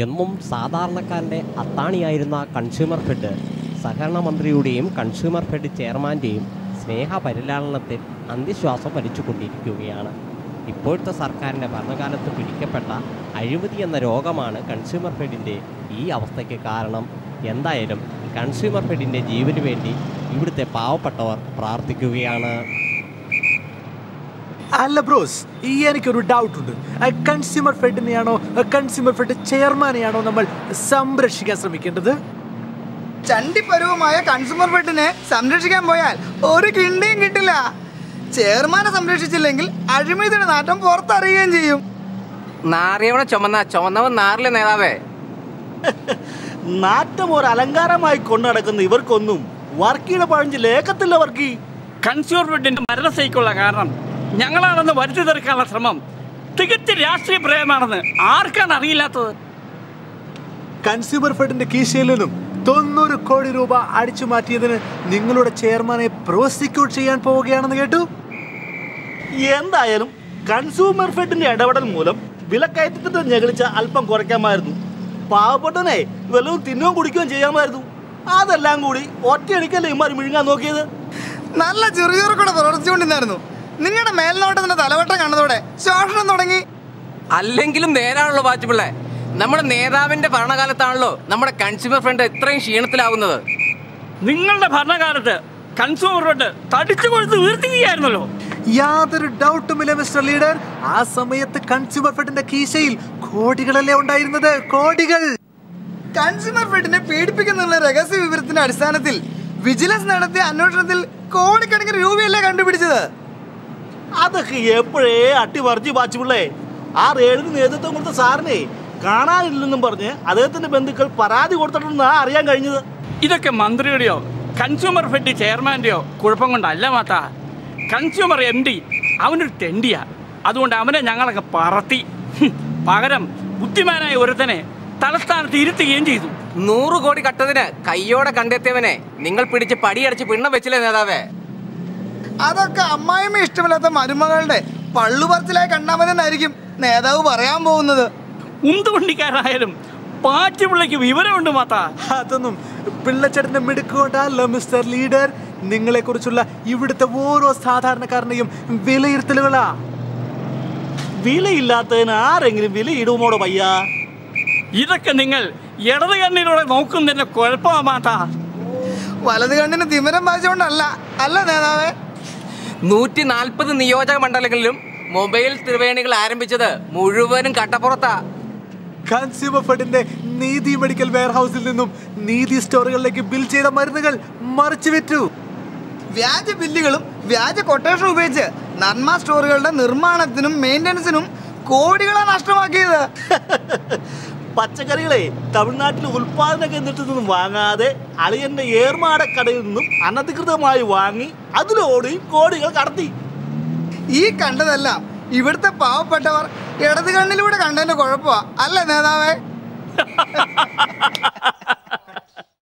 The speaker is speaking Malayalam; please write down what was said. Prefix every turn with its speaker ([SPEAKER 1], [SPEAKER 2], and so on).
[SPEAKER 1] എന്നും സാധാരണക്കാരൻ്റെ അത്താണിയായിരുന്ന കൺസ്യൂമർ ഫെഡ് സഹകരണ മന്ത്രിയുടെയും കൺസ്യൂമർ ഫെഡ് ചെയർമാൻ്റെയും സ്നേഹപരിലാളനത്തിൽ അന്ത്യശ്വാസം വലിച്ചുകൊണ്ടിരിക്കുകയാണ്. ഇപ്പോഴത്തെ സർക്കാരിൻ്റെ ഭരണകാലത്ത് പിടിക്കപ്പെട്ട അഴിമതി എന്ന രോഗമാണ് കൺസ്യൂമർ ഫെഡിൻ്റെ ഈ അവസ്ഥയ്ക്ക് കാരണം. എന്തായാലും കൺസ്യൂമർ ഫെഡിൻ്റെ ജീവന് വേണ്ടി ഇവിടുത്തെ പാവപ്പെട്ടവർ പ്രാർത്ഥിക്കുകയാണ്.
[SPEAKER 2] അല്ല ബ്രോസ്, എനിക്കൊരു ഡൗട്ടുണ്ട്. കൺസ്യൂമർ ഫെഡിനെയാണോ കൺസ്യൂമർ ഫെഡ് ചെയർമാനെയാണോ നമ്മൾ സംരക്ഷിക്കാൻ ശ്രമിക്കേണ്ടത്?
[SPEAKER 3] ചണ്ടിപ്പരുവമായ കൺസ്യൂമർ ഫെഡിനെ സംരക്ഷിക്കാൻ പോയാൽ ഒരു കിണ്ടിയും കിട്ടില്ല. ചെയർമാനെ സംരക്ഷിച്ചില്ലെങ്കിൽ അഴിമതിയുടെ നാട്ടം പുറത്തറിയുകയും ചെയ്യും.
[SPEAKER 4] നാറിയവനെ ചുമന്നവൻ നാറിലെ നേതാവേ.
[SPEAKER 5] നാറ്റം ഒരു അലങ്കാരമായി കൊണ്ടു നടക്കുന്ന ഇവർക്കൊന്നും വർക്കിയുടെ പഴഞ്ച് ലേക്കത്തില്ല. വർക്കി
[SPEAKER 6] കൺസ്യൂമർ ഫെഡിന്റെ മരണസൈക്കുള്ള കാരണം ഞങ്ങളാണെന്ന് വരുത്തി തീർക്കാനുള്ള ശ്രമം തികച്ച രാഷ്ട്രീയ പ്രേമാണെന്ന് ആർക്കാണ് അറിയില്ലാത്തത്?
[SPEAKER 2] കൺസ്യൂമർ ഫെഡിന്റെ കീശയിൽ നിന്നും 90 കോടി രൂപ അടിച്ചു മാറ്റിയതിന് നിങ്ങളുടെ ചെയർമാനെ പ്രോസിക്യൂട്ട് ചെയ്യാൻ പോവുകയാണെന്ന് കേട്ടു.
[SPEAKER 5] എന്തായാലും കൺസ്യൂമർ ഫെഡിന്റെ ഇടപെടൽ മൂലം വിലക്കയറ്റത്തിന്റെ ഞെളിച്ച അല്പം കുറയ്ക്കാമായിരുന്നു. പാവപ്പെട്ടനെ വല്ലതും തിന്നുകയും കുടിക്കുകയും ചെയ്യാമായിരുന്നു. അതെല്ലാം കൂടി ഒറ്റയടിക്കല്ലേ ഇമാര് മിഴുങ്ങാൻ നോക്കിയത്.
[SPEAKER 3] നല്ല ചെറിയൊരു കൂടെ പ്രവർത്തിച്ചുകൊണ്ടിരുന്നായിരുന്നു. നിങ്ങളുടെ മേൽനോട്ടത്തിന്റെ തലവട്ടം കണ്ടതോടെ ശോഷണം തുടങ്ങി.
[SPEAKER 4] അല്ലെങ്കിലും നേരാണല്ലോ ബാച്ചുപിള്ളേ, നമ്മുടെ നേതാവിന്റെ ഭരണകാലത്താണല്ലോ നമ്മുടെ കൺസ്യൂമർ ഫെഡ് ഇത്രയും ക്ഷീണത്തിലാവുന്നത്.
[SPEAKER 6] നിങ്ങളുടെ ഭരണകാലത്ത് കൺസ്യൂമർ ഫെഡ് തടിച്ചു കൊടുത്ത് ഉയർത്തുകയായിരുന്നല്ലോ.
[SPEAKER 2] യാതൊരു ഡൗട്ടുമില്ല മിസ്റ്റർ ലീഡർ. ആ സമയത്ത് കൺസ്യൂമർ ഫെഡിന്റെ കീശയിൽ കോടികളല്ലേ ഉണ്ടായിരുന്നത്, കോടികൾ.
[SPEAKER 3] കൺസ്യൂമർ ഫെഡിനെ പീഡിപ്പിക്കുന്ന രഹസ്യ വിവരത്തിന്റെ അടിസ്ഥാനത്തിൽ വിജിലൻസ് നടത്തിയ അന്വേഷണത്തിൽ കോടിക്കണക്കിന് രൂപയല്ലേ കണ്ടുപിടിച്ചത്.
[SPEAKER 5] അതൊക്കെ എപ്പോഴേ അട്ടിമറിച്ച് ബാച്ചുപിള്ളേ. ആ റെയ്ഡിന് നേതൃത്വം കൊടുത്ത സാറിനെ കാണാനില്ലെന്നും പറഞ്ഞ് അദ്ദേഹത്തിന്റെ ബന്ധുക്കൾ പരാതി കൊടുത്തിട്ടുണ്ടെന്നാ അറിയാൻ കഴിഞ്ഞത്.
[SPEAKER 6] ഇതൊക്കെ മന്ത്രിയുടെയോ കൺസ്യൂമർ ഫെഡ് ചെയർമാൻ്റെയോ കുഴപ്പം കൊണ്ടല്ല മാത്താ. കൺസ്യൂമർ MD അവനൊരു തെണ്ടിയാ. അതുകൊണ്ട് അവനെ ഞങ്ങളൊക്കെ പറത്തി. പകരം ബുദ്ധിമാനായ ഒരുത്തനെ തലസ്ഥാനത്ത് ഇരുത്തുകയും ചെയ്തു.
[SPEAKER 4] 100 കോടി കട്ടതിന് കയ്യോടെ കണ്ടെത്തിയവനെ നിങ്ങൾ പിടിച്ച് പടിയടച്ച് പിണ്ണം വെച്ചില്ലേ നേതാവേ?
[SPEAKER 3] അതൊക്കെ അമ്മായിമ്മ ഇഷ്ടമില്ലാത്ത മരുമകളുടെ പള്ളുപറച്ചിലായി കണ്ടാമതെന്നായിരിക്കും നേതാവ് പറയാൻ പോകുന്നത്.
[SPEAKER 6] ഉന്തുകൊണ്ടിക്കാരായാലും പാറ്റുപിള്ളയ്ക്ക് വിവരമുണ്ട് മാത്താ.
[SPEAKER 2] അതൊന്നും പിള്ളച്ചേട്ടന്റെ മിടുക്കൊണ്ടല്ല മിസ്റ്റർ ലീഡർ. നിങ്ങളെ കുറിച്ചുള്ള ഇവിടുത്തെ ഓരോ സാധാരണക്കാരനെയും വിലയിരുത്തലുകളാ.
[SPEAKER 5] വിലയില്ലാത്തതിന് ആരെങ്കിലും വിലയിടുമോടോ പയ്യാ?
[SPEAKER 6] ഇതൊക്കെ നിങ്ങൾ ഇടത് കണ്ണിലൂടെ നോക്കുന്നതിന്റെ കുഴപ്പമാ മാത്താ.
[SPEAKER 3] വലത് കണ്ണിന് തിമിരം വായിച്ചുകൊണ്ടല്ല അല്ല നേതാവേ.
[SPEAKER 4] 140 നിയോജക മണ്ഡലങ്ങളിലും മൊബൈൽ ത്രിവേണികൾ ആരംഭിച്ചത് മുഴുവനും കട്ടപ്പുറത്താ.
[SPEAKER 2] കൺസ്യൂമർ ഫെഡിന്റെ നീതി മെഡിക്കൽ വെയർഹൌസിൽ നിന്നും നീതി സ്റ്റോറുകളിലേക്ക് ബിൽ ചെയ്ത മരുന്നുകൾ മറിച്ചു വിറ്റു.
[SPEAKER 3] വ്യാജ ബില്ലുകളും വ്യാജ കൊട്ടേഷനും ഉപയോഗിച്ച് നന്മ സ്റ്റോറുകളുടെ നിർമ്മാണത്തിനും മെയിൻ്റനൻസിനും കോടികളാണ് നഷ്ടമാക്കിയത്.
[SPEAKER 5] പച്ചക്കറികളെ തമിഴ്നാട്ടിലെ ഉൽപാദന കേന്ദ്രത്തിൽ നിന്നും വാങ്ങാതെ അളിയന്റെ ഏർമാടക്കടയിൽ നിന്നും അനധികൃതമായി വാങ്ങി അതിലോടി കോടികൾ കടത്തി.
[SPEAKER 3] ഈ കണ്ടതെല്ലാം ഇവിടുത്തെ പാവപ്പെട്ടവർ ഇടത് കണ്ണിലൂടെ കണ്ടതിന്റെ കുഴപ്പമാ അല്ല നേതാവേ?